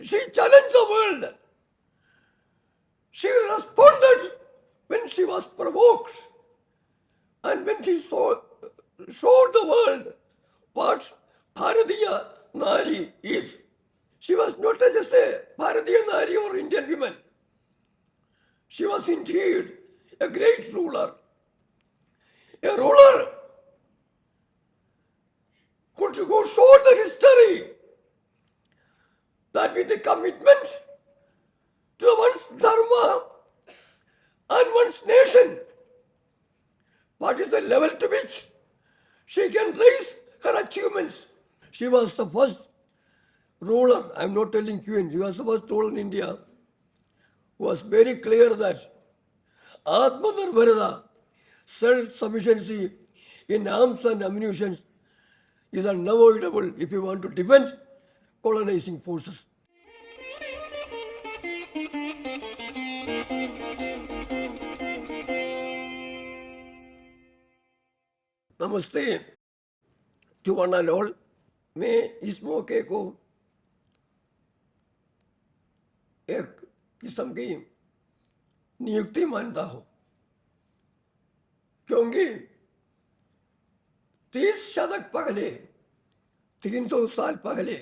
She challenged the world. She responded when she was provoked. And when she showed the world what Bhartiya Nari is. She was not just a Bhartiya Nari or Indian woman. She was indeed a great ruler. A ruler who showed the history that with the commitment to one's dharma and one's nation, what is the level to which she can raise her achievements. She was the first ruler, I am not telling queen, she was the first ruler in India who was very clear that Atmanirbharata, self-sufficiency in arms and ammunition is unavoidable if you want to defend colonizing forces. नमस्ते to one and all. मैं इस मौके को एक किस्म की नियुक्ति मानता हूँ, क्योंकि 30 शतक पहले 300 साल पहले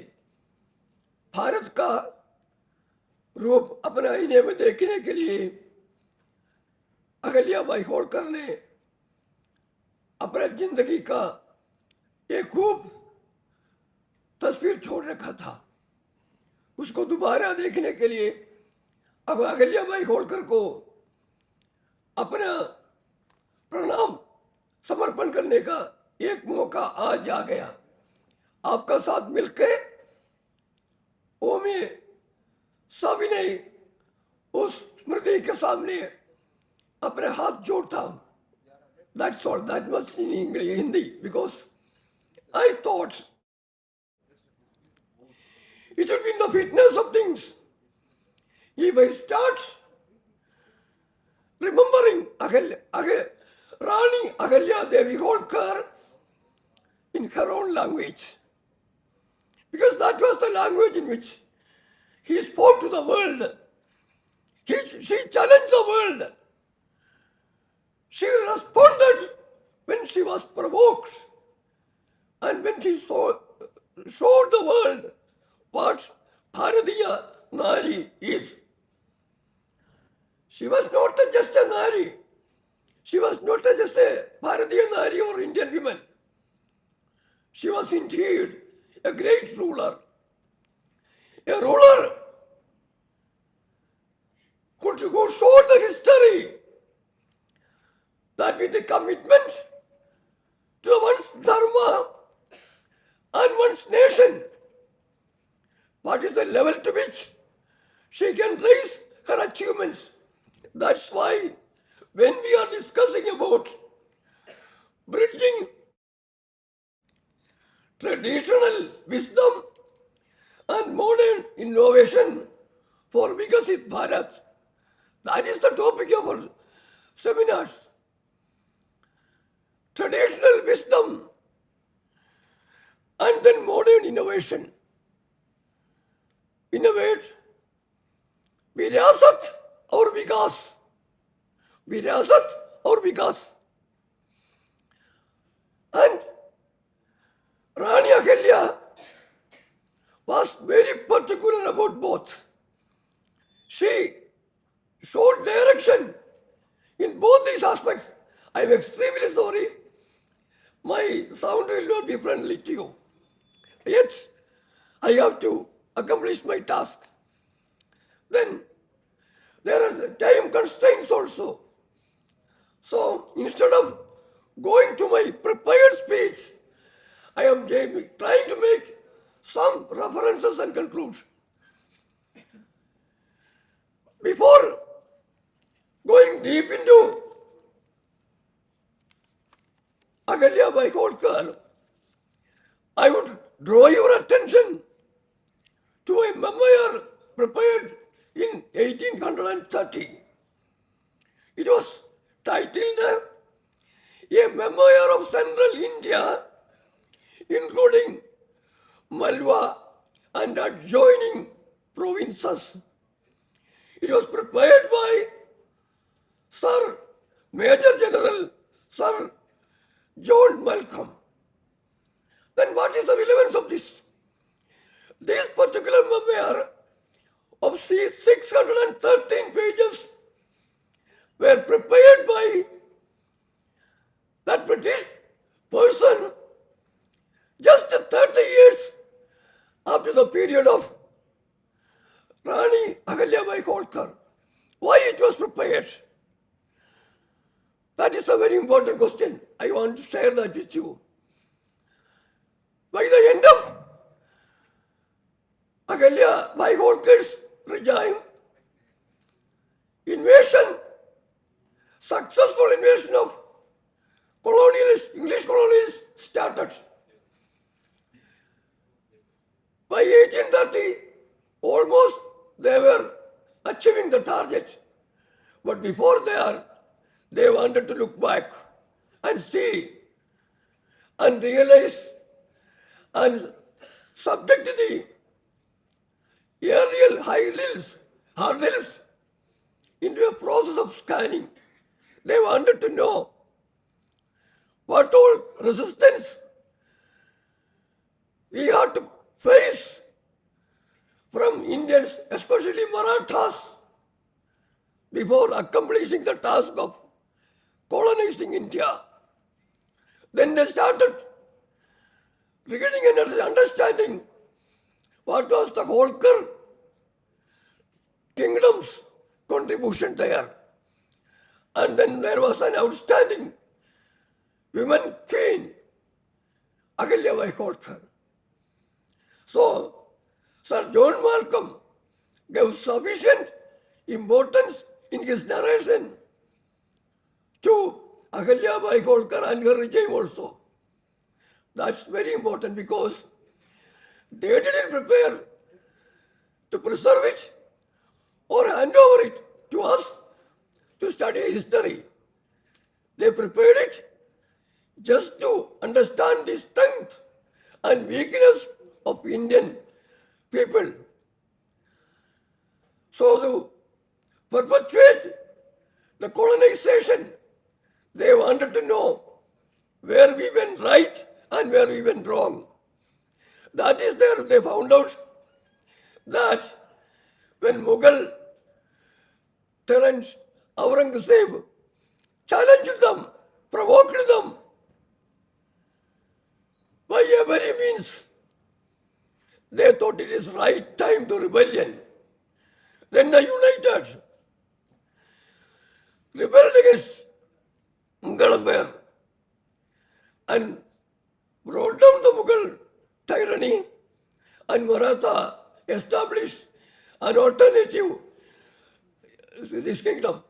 भारत का रूप अपने आईने में देखने के लिए अहिल्याबाई होलकर ने अपने जिंदगी का एक खूब तस्वीर छोड़ रखा था। उसको दोबारा देखने के लिए अब अहिल्याबाई होलकर को अपना प्रणाम समर्पण करने का एक मौका आज आ गया। आपका साथ मिलके वो मैं सविनय उस स्मृति के सामने अपने हाथ जोड़ता हूँ। That's all. That was in English, Hindi, because I thought it should be in the fitness of things. If I start remembering Rani Ahilyabai Holkar in her own language, because that was the language in which he spoke to the world. She challenged the world. She responded when she was provoked. And when she showed the world what Bhartiya Nari is. She was not just a Nari. She was not just a Bhartiya Nari or Indian woman. She was indeed a great ruler. A ruler who showed the history that with the commitment to one's dharma and one's nation, what is the level to which she can raise her achievements. That's why when we are discussing about bridging traditional wisdom and modern innovation for Vikasit Bharat, that is the topic of our seminars. Traditional wisdom and then modern innovation. Innovate, विरासत और विकास, विरासत और विकास. And Rani Ahilya was very particular about both. She showed direction in both these aspects. I am extremely sorry. My sound will not be friendly to you. Yet, I have to accomplish my task. Then, there are time constraints also. So, instead of going to my prepared speech, I am trying to make some references and conclude. Before going deep into Ahilyabai Holkar, I would draw your attention to a memoir prepared in 1830. It was titled A Memoir of Central India, including Malwa and adjoining provinces. It was prepared by Sir Major General Sir John Malcolm. Then what is the relevance of this? This particular memoir of 613 pages were prepared by that British person just 30 years after the period of Rani Ahilyabai Holkar. Why it was prepared? That is a very important question. I want to share that with you. By the end of Ahilyabai Holkar's regime, successful invasion of English colonialists started. By 1830, almost they were achieving the target. But before they wanted to look back and see and realize and subject the aerial hurdles into a process of scanning. They wanted to know what all resistance we had to face from Indians, especially Marathas, before accomplishing the task of colonizing India. Then they started reading and understanding what was the Holkar kingdom's contribution there. And then there was an outstanding woman queen, Ahilyabai Holkar. So, Sir John Malcolm gave sufficient importance in his narration to Ahilyabai Holkar and her regime also. That's very important because they didn't prepare to preserve it or hand over it to us to study history. They prepared it just to understand the strength and weakness of Indian people. So to perpetuate the colonization, they wanted to know where we went right and where we went wrong. That is there. They found out that when Mughal tyrant Aurangzeb challenged them, provoked them by every means, they thought it is right time to rebellion. Then they united, rebelled against Mughal Empire and brought down the Mughal tyranny, and Maratha established an alternative to this kingdom.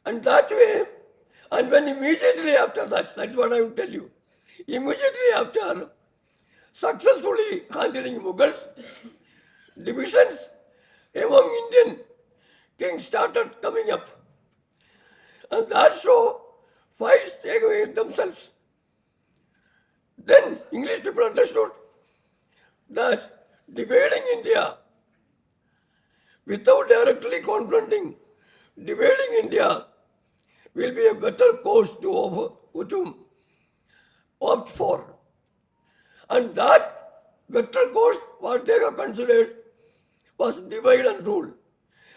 And that way, and when immediately after that, that's what I will tell you, immediately after successfully handling Mughals, divisions among Indian kings started coming up. And that show fights take away themselves. Then English people understood that dividing India without directly confronting, dividing India will be a better course to opt for. And that better course, what they have considered, was divide and rule.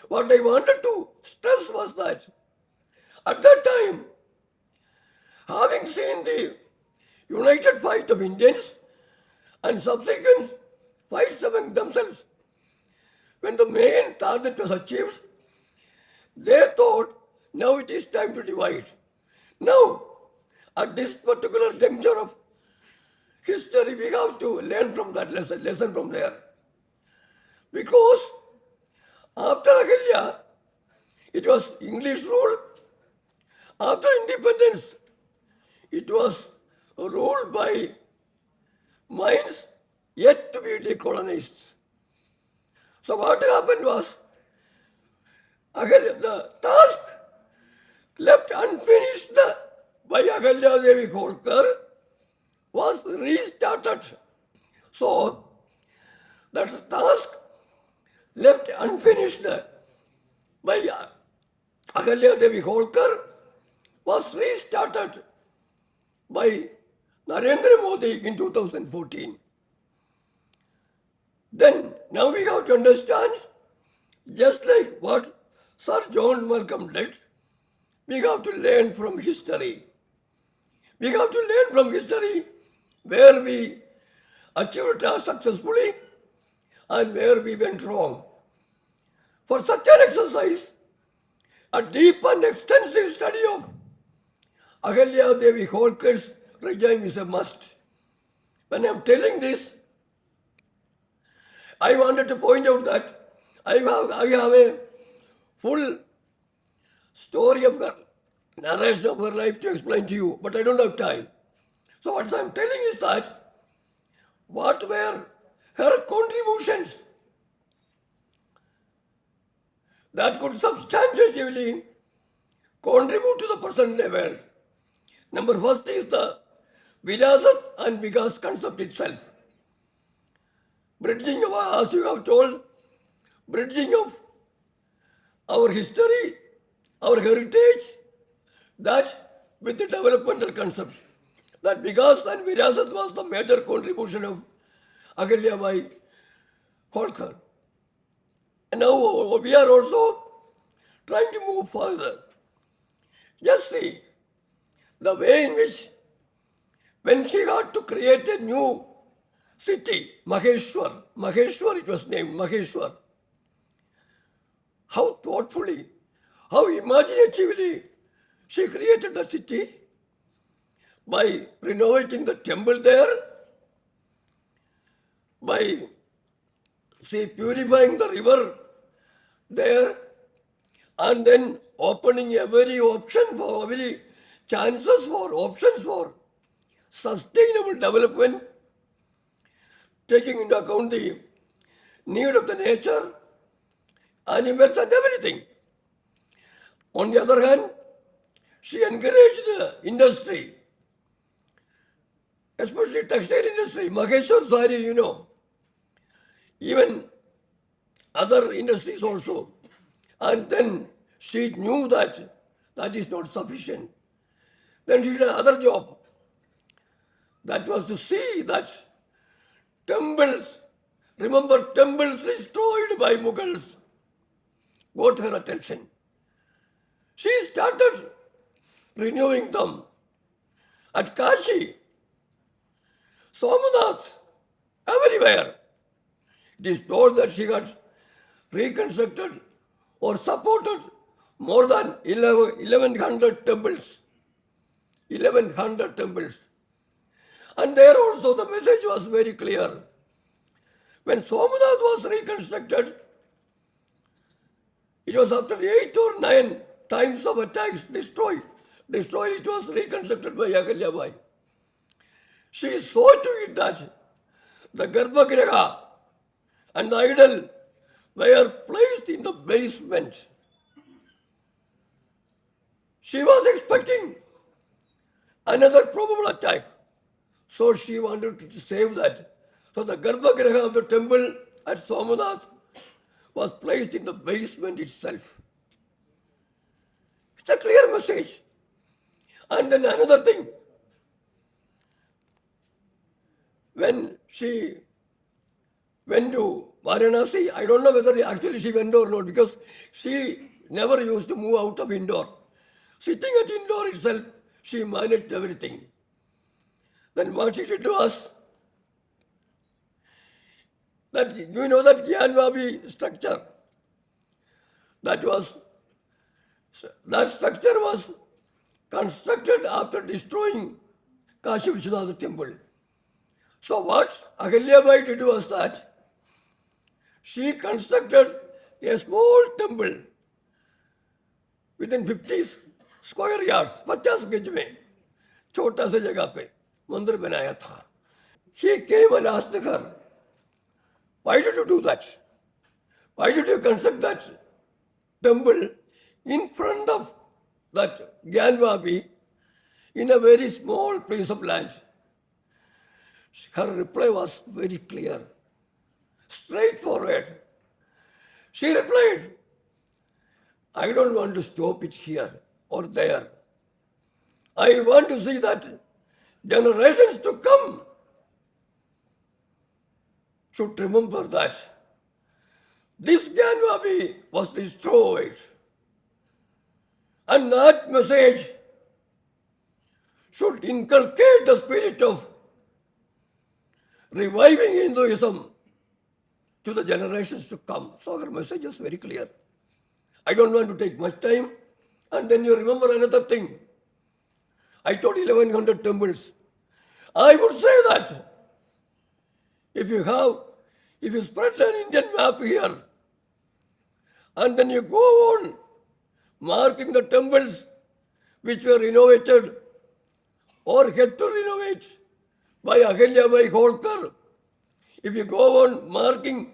What I wanted to stress was that at that time, having seen the united fight of Indians and subsequent fights among themselves, when the main target was achieved, they thought, now it is time to divide. Now, at this particular juncture of history, we have to learn from that lesson from there. Because after Ahilya, it was English rule. After independence, it was ruled by minds yet to be decolonized. So what happened was, the task left unfinished by Ahilyabai Holkar was restarted. So that task left unfinished by Ahilyabai Holkar was restarted by Narendra Modi in 2014. Then, now we have to understand, just like what Sir John Malcolm did, we have to learn from history. We have to learn from history where we achieved tasks successfully and where we went wrong. For such an exercise, a deep and extensive study of Ahilyabai Holkar's regime is a must. When I am telling this, I wanted to point out that I have a full story of her, narration of her life to explain to you, but I don't have time. So what I am telling is that what were her contributions that could substantially contribute to the present day world. Number first is the Virasat and Vikas concept itself. Bridging of, as you have told, bridging of our history, our heritage, that with the developmental concepts. That Vikas and Virasat was the major contribution of Ahilyabai Holkar. And now we are also trying to move further. Just see the way in which when she had to create a new city, Maheshwar it was named, Maheshwar. How thoughtfully, how imaginatively she created the city by renovating the temple there, by purifying the river there, and then opening every options for sustainable development, taking into account the need of the nature, animals and everything. On the other hand, she encouraged the industry, especially textile industry, Maheshwar sari, even other industries also. And then she knew that that is not sufficient. Then she did another job. That was to see that temples, remember temples destroyed by Mughals, got her attention. She started renewing them at Kashi, Somnath, everywhere. It is told that she had reconstructed or supported more than 1100 temples. 1100 temples. And there also the message was very clear. When Somnath was reconstructed, it was after 8 or 9 times of attacks destroyed. It was reconstructed by Ahilyabai. She saw to it that the Garbhagriha and the idol were placed in the basement. She was expecting another probable attack. So she wanted to save that. So the Garbhagriha of the temple at Somnath was placed in the basement itself. It's a clear message. And then another thing, when she went to Varanasi, I don't know whether actually she went or not, because she never used to move out of Indore. Sitting at Indore itself, she managed everything. Then what she did was, that you know that Gyanvabi structure, that structure was constructed after destroying Kashi Vishwanath temple. So what Ahilyabai did was that she constructed a small temple within 50 square yards, 50 गज में छोटा सा जगह पे मंदिर बनाया था. He came and asked her, why did you do that? Why did you construct that temple in front of that Gyanvabi in a very small piece of land? Her reply was very clear, straightforward. She replied, I don't want to stop it here or there. I want to see that generations to come should remember that this Ganwabi was destroyed. And that message should inculcate the spirit of reviving Hinduism to the generations to come. So her message is very clear. I don't want to take much time. And then you remember another thing. I told 1100 temples. I would say that if you spread an Indian map here, and then you go on marking the temples which were renovated or had to renovate by Ahilyabai Holkar, if you go on marking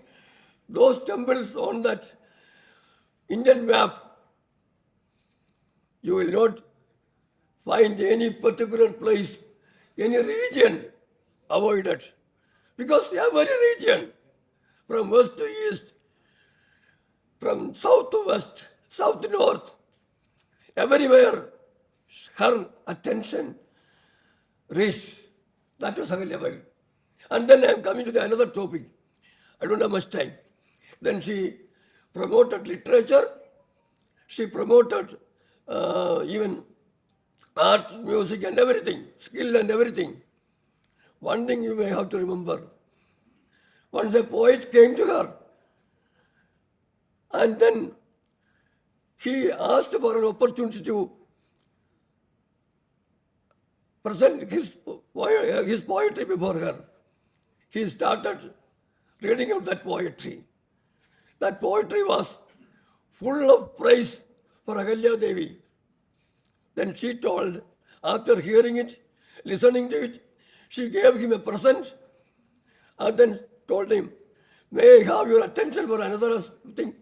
those temples on that Indian map, you will not find any particular place, any region avoided. Because every region, from west to east, from south to west, south to north, everywhere her attention reached. That was Ahilyabai. And then I am coming to another topic. I don't have much time. Then she promoted literature. She promoted even art, music and everything, skill and everything. One thing you may have to remember. Once a poet came to her and then he asked for an opportunity to present his poetry before her. He started reading out that poetry. That poetry was full of praise for Ahilya Devi. Then she told, after hearing it, listening to it, she gave him a present and then told him, may I have your attention for another thing?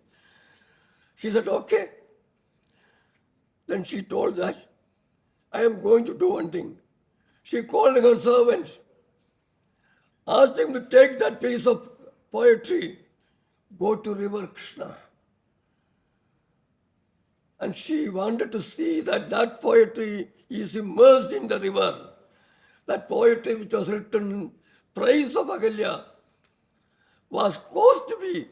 He said, okay. Then she told that, I am going to do one thing. She called her servant, asked him to take that piece of poetry, go to river Krishna. And she wanted to see that that poetry is immersed in the river. That poetry which was written in praise of Ahilya was caused to be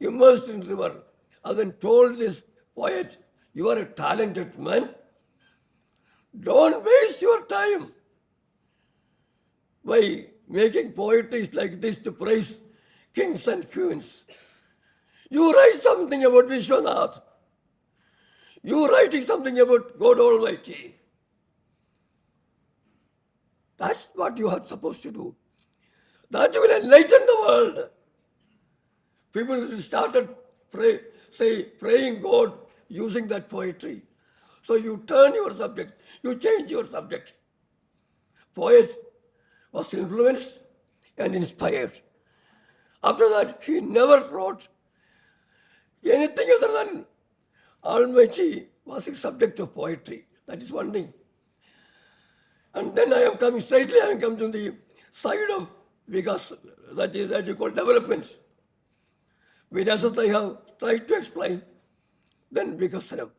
immersed in the river. And then told this poet, you are a talented man. Don't waste your time by making poetry like this to praise kings and queens. You write something about Vishwanath. You writing something about God Almighty. That's what you are supposed to do. That will enlighten the world. People started praying God using that poetry. So you turn your subject, you change your subject. Poet was influenced and inspired. After that, he never wrote anything other than Almighty was a subject of poetry. That is one thing. And then I am coming to the side of Vikas, that you call development. Virasat I have tried to explain. Then Vikasanam.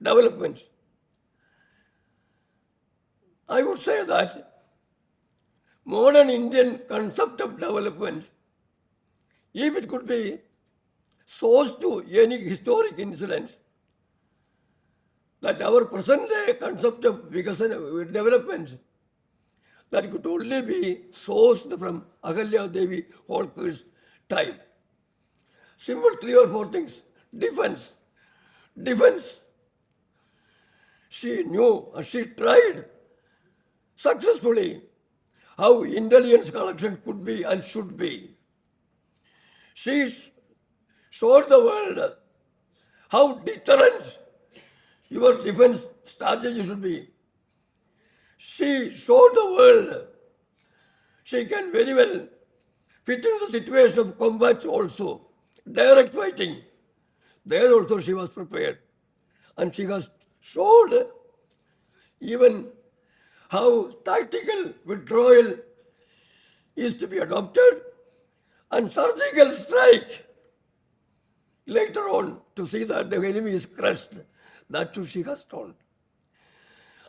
Development. I would say that modern Indian concept of development, if it could be sourced to any historic incidents, that our present day concept of development, that could only be sourced from Ahilya Devi Holkar's time. Simple 3 or 4 things. Defense. Defense. She knew, she tried successfully how intelligence collection could be and should be. She showed the world how deterrent your defense strategy should be. She showed the world she can very well fit into the situation of combat also. Direct fighting. There also she was prepared. And she has showed even how tactical withdrawal is to be adopted and surgical strike later on to see that the enemy is crushed. That too she has told.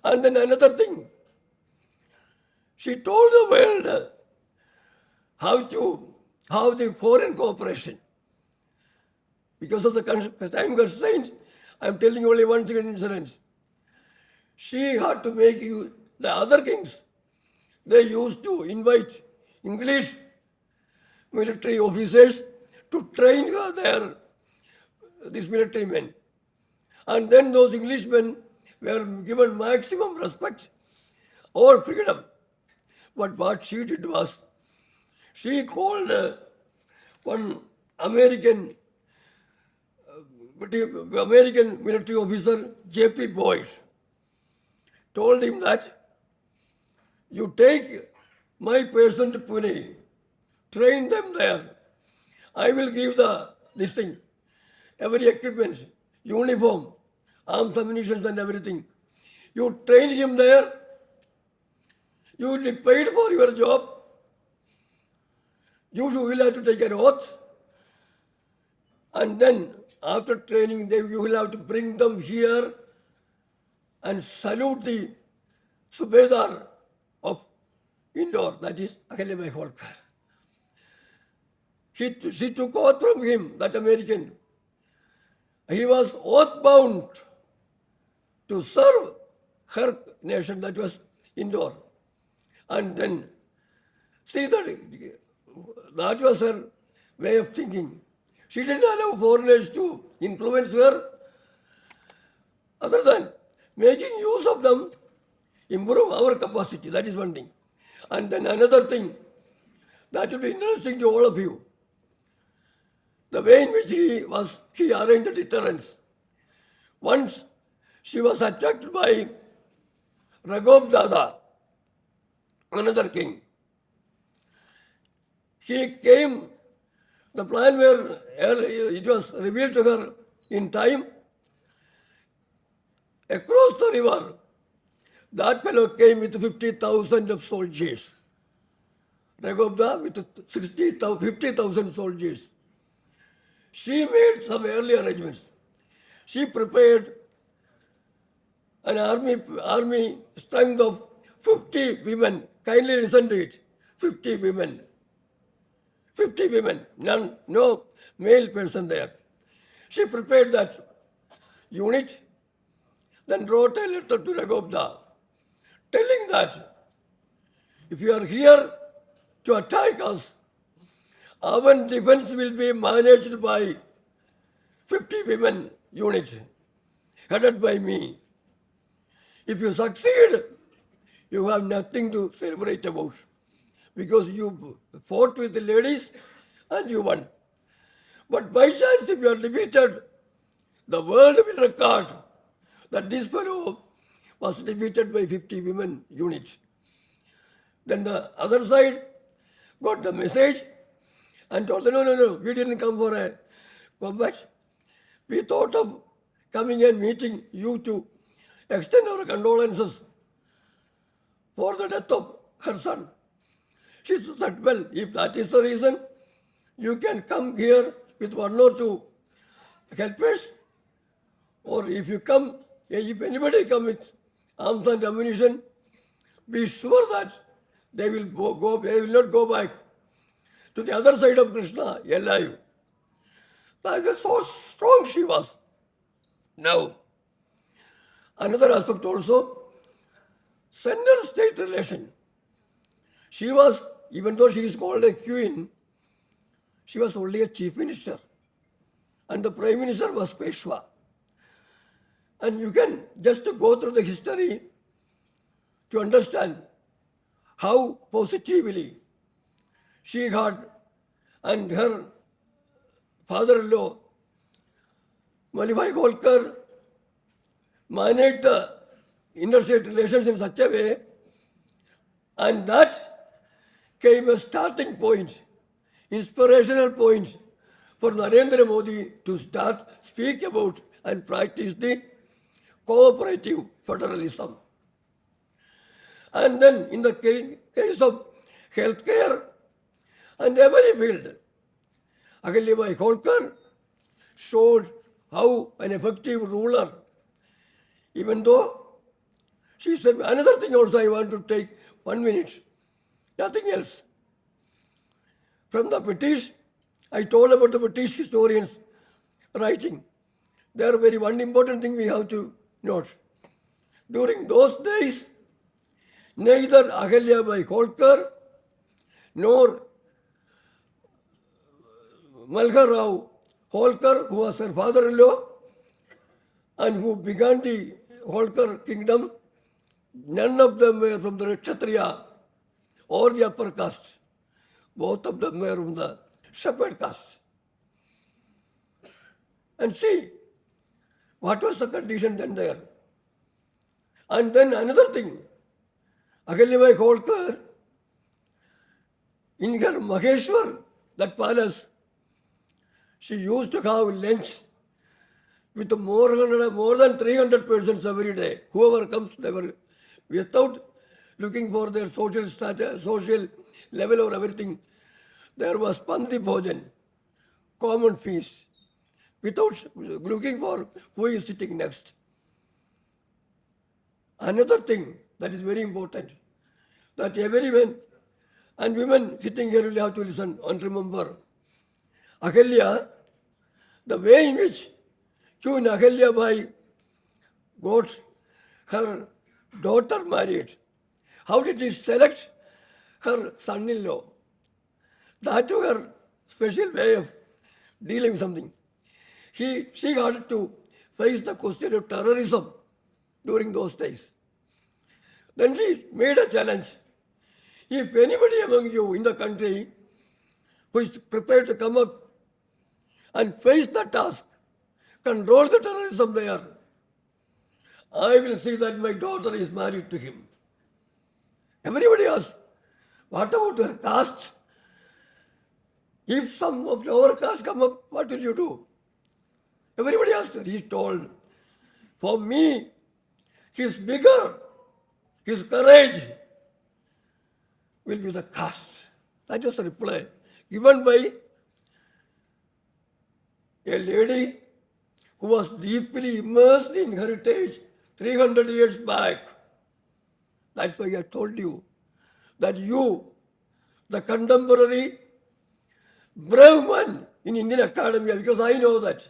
And then another thing, she told the world how to have the foreign cooperation. Because of the time constraints, I am telling only one second incident. She had to make you, the other kings, they used to invite English military officers to train these military men. And then those Englishmen were given maximum respect or freedom. But what she did was, she called one American military officer, J.P. Boyd, told him that you take my person to Pune, train them there. I will give this thing, every equipment, uniform, arms, ammunition and everything. You train him there, you will be paid for your job. You will have to take an oath. And then after training, you will have to bring them here and salute the Subedar of Indore, that is Ahilyabai Holkar. She took oath from him, that American. He was oath bound to serve her nation, that was Indore. And then, see that was her way of thinking. She didn't allow foreigners to influence her, other than making use of them, improve our capacity. That is one thing. And then another thing that will be interesting to all of you, the way in which he arranged the deterrence. Once she was attacked by Raghav Dada, another king. He came, the plan where it was revealed to her in time, across the river, that fellow came with 50,000 of soldiers. Raghavda with 50,000 soldiers. She made some early arrangements. She prepared an army strength of 50 women. Kindly listen to it. 50 women. 50 women. No male person there. She prepared that unit, then wrote a letter to Raghavda telling that if you are here to attack us, our defense will be managed by 50 women unit headed by me. If you succeed, you have nothing to celebrate about because you fought with the ladies and you won. But by chance, if you are defeated, the world will record that this fellow was defeated by 50 women unit. Then the other side got the message and told them, no, we didn't come for a combat. We thought of coming and meeting you to extend our condolences for the death of her son. She said, well, if that is the reason, you can come here with one or two helpers, or if you come, if anybody comes with arms and ammunition, be sure that they will not go back to the other side of Krishna alive. That was so strong she was. Now, another aspect also, center-state relation. She was, even though she is called a queen, she was only a chief minister. And the prime minister was Peshwa. And you can just go through the history to understand how positively she had and her father-in-law, Ahilyabai Holkar, managed the interstate relations in such a way, and that came a starting point, inspirational point for Narendra Modi to speak about and practice the cooperative federalism. And then in the case of healthcare and every field, Ahilyabai Holkar, showed how an effective ruler, even though she said, another thing also I want to take 1 minute, nothing else. From the British, I told about the British historians writing. There are very one important thing we have to note. During those days, neither Ahilyabai Holkar nor Malharao Holkar, who was her father-in-law and who began the Holkar kingdom, none of them were from the Kshatriya or the upper caste. Both of them were from the shepherd caste. And see, what was the condition then there? And then another thing, Ahilyabai Holkar, in her Maheshwar, that palace, she used to have lunch with more than 300 persons every day. Whoever comes, they were, without looking for their social status, social level or everything, there was Panti Bhojan, common feast, without looking for who is sitting next. Another thing that is very important, that every man and women sitting here will have to listen and remember. Ahilya, the way in which Queen Ahilyabai got her daughter married, how did she select her son-in-law? That was her special way of dealing with something. She had to face the question of terrorism during those days. Then she made a challenge. If anybody among you in the country who is prepared to come up and face the task, control the terrorism there, I will see that my daughter is married to him. Everybody asked, what about her caste? If some of our caste come up, what will you do? Everybody asked her. He told, for me, his vigor, his courage will be the caste. That was the reply given by a lady who was deeply immersed in heritage 300 years back. That's why I told you that you, the contemporary brave man in Indian academia, because I know that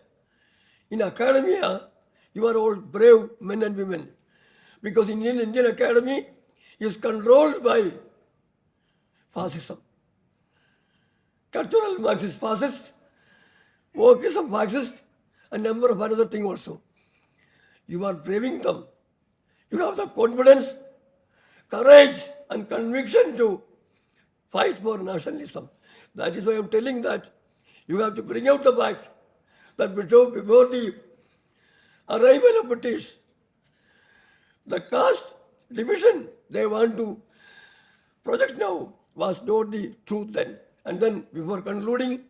in academia, you are all brave men and women. Because Indian academy is controlled by fascism. Cultural Marxist fascist, wokeism Marxist, a number of other things also. You are braving them. You have the confidence, courage, and conviction to fight for nationalism. That is why I am telling that you have to bring out the fact that before the arrival of British, the caste division they want to project now was not the truth then. And then before concluding,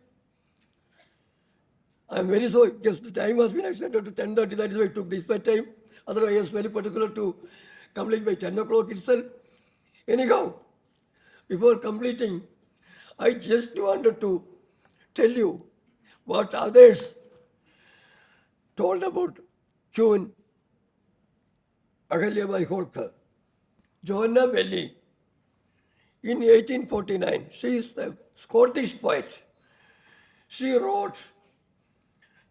I am very sorry because the time has been extended to 10:30, that is why I took this much time. Otherwise, I was very particular to complete by 10 o'clock itself. Anyhow, before completing, I just wanted to tell you what others told about Queen Ahilyabai Holkar. Joanna Belli, in 1849, she is a Scottish poet. She wrote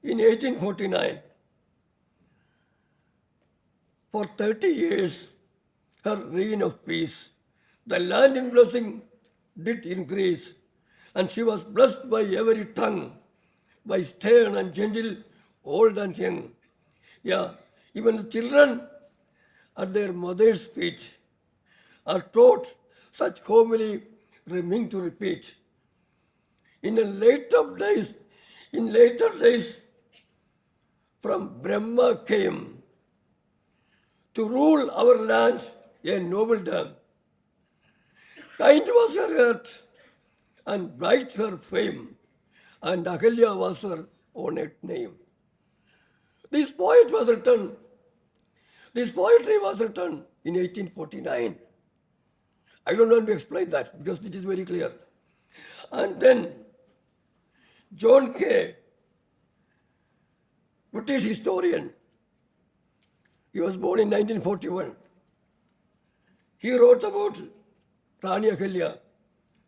in 1849, for 30 years, her reign of peace, the land in blessing did increase, and she was blessed by every tongue, by stern and gentle, old and young. Yeah, even the children at their mother's feet are taught such homily remain to repeat. In later days, from Brahma came to rule our land a nobledom. Kind was her heart, and bright her fame, and Ahilya was her honored name. This poetry was written in 1849. I don't want to explain that because it is very clear. And then John K. British historian. He was born in 1941. He wrote about Rani Ahilya,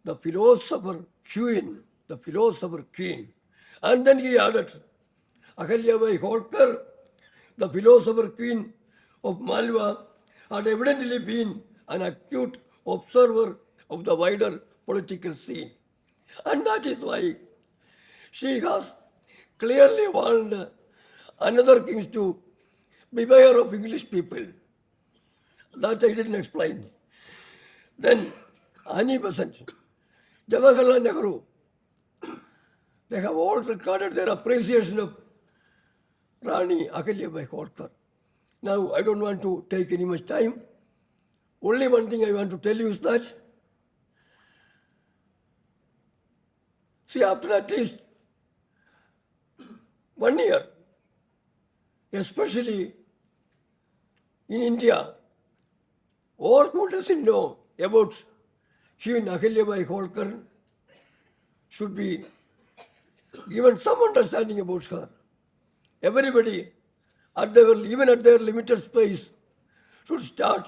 the philosopher queen, the philosopher queen. And then he added, Ahilyabai Holkar, the philosopher queen of Malwa, had evidently been an acute observer of the wider political scene. And that is why she has clearly warned another kings to beware of English people. That I didn't explain. Then Annie Besant, Jawaharlal Nehru, they have all recorded their appreciation of Rani Ahilyabai Holkar. Now, I don't want to take any much time. Only one thing I want to tell you is that, see, after at least 1 year, especially in India, all who doesn't know about Queen Ahilyabai Holkar should be given some understanding about her. Everybody, even at their limited space, should start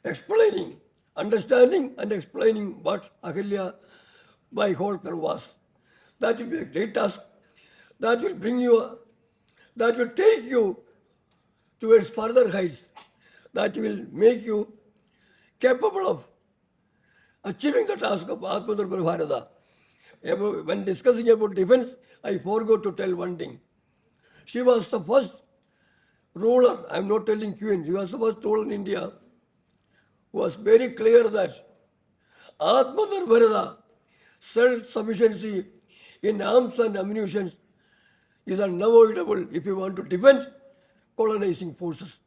explaining, understanding and explaining what Ahilyabai Holkar was. That will be a great task. That will that will take you towards further heights. That will make you capable of achieving the task of Atmanirbhar Bharata. When discussing about defense, I forgot to tell one thing. She was the first ruler, I am not telling queen, she was the first ruler in India who was very clear that Atmanirbharata, self-sufficiency in arms and ammunition, is unavoidable if you want to defend colonizing forces.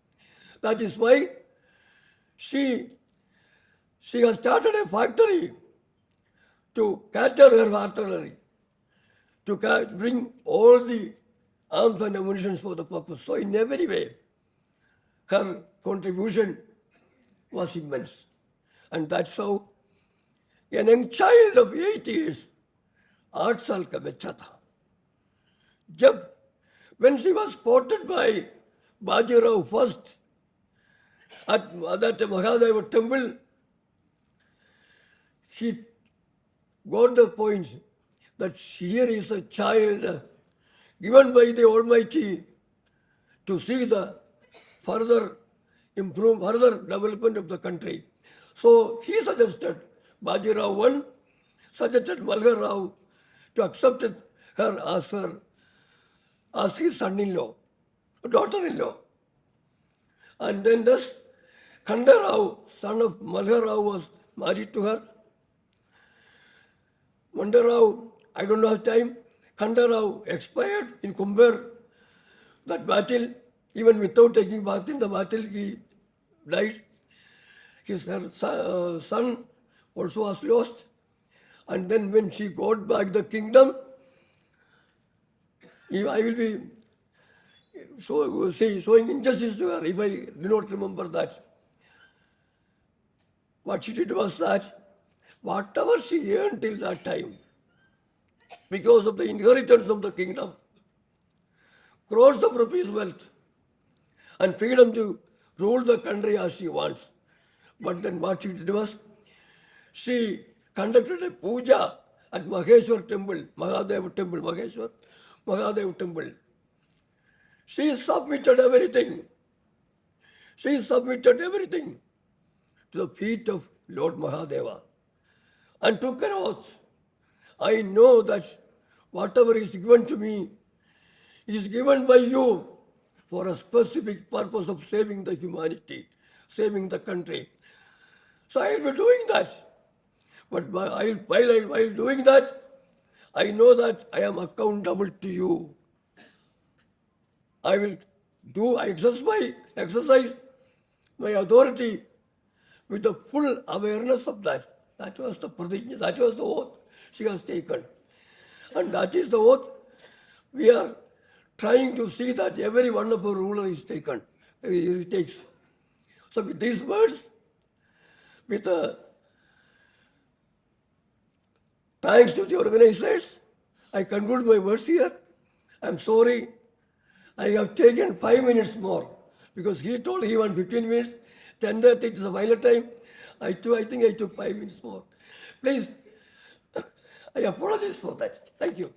That is why she has started a factory to cater her artillery, to bring all the arms and ammunition for the purpose. So in every way, her contribution was immense. And that's how a young child of 8 years, 8 साल का बच्चा था, when she was spotted by Bajirao first at that Mahadeva temple, he got the point that here is a child given by the Almighty to see the further development of the country. So he suggested, Bajirao I suggested Malhar Rao to accept her as his son-in-law, daughter-in-law. And then thus, Khanda Rao, son of Malhar Rao, was married to her. Manda Rao, I don't know his time, Khanda Rao expired in Kumber, that battle, even without taking part in the battle, he died. Her son also was lost. And then when she got back the kingdom, I will be showing injustice to her if I do not remember that. What she did was that whatever she earned till that time, because of the inheritance of the kingdom, crores of rupees wealth, and freedom to rule the country as she wants. But then what she did was, she conducted a puja at Maheshwar temple, Mahadev temple, Mahadev temple. She submitted everything. She submitted everything to the feet of Lord Mahadeva and took an oath. I know that whatever is given to me is given by you for a specific purpose of saving the humanity, saving the country. So I will be doing that. But while doing that, I know that I am accountable to you. I will exercise my authority with the full awareness of that. That was the pratigna, that was the oath she has taken. And that is the oath we are trying to see that every one of our rulers is taken. He takes. So with these words, with thanks to the organizers, I conclude my words here. I'm sorry I have taken 5 minutes more because he told he wants 15 minutes, 10:30 is the final time. I think I took 5 minutes more. Please, I apologize for that. Thank you.